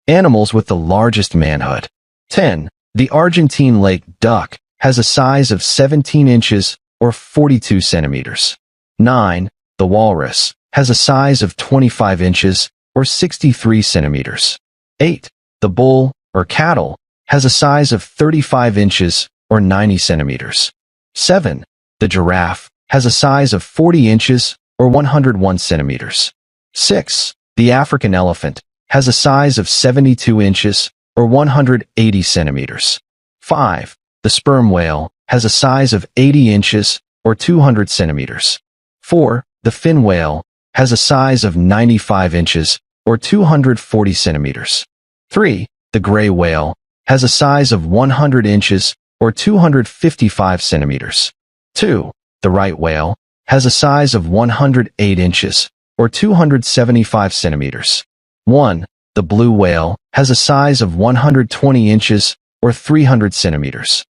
Animals with the largest manhood. 10. The Argentine lake duck has a size of 17 inches or 42 centimeters. 9. The walrus has a size of 25 inches or 63 centimeters. 8. The bull, or cattle, has a size of 35 inches or 90 centimeters. 7. The giraffe has a size of 40 inches or 101 centimeters. 6. The African elephant has a size of 72 inches or 180 centimeters. 5. The sperm whale has a size of 80 inches or 200 centimeters. 4. The fin whale has a size of 95 inches or 240 centimeters. 3. The gray whale has a size of 100 inches or 255 centimeters. 2. The right whale has a size of 108 inches or 275 centimeters. 1. The blue whale has a size of 120 inches or 300 centimeters.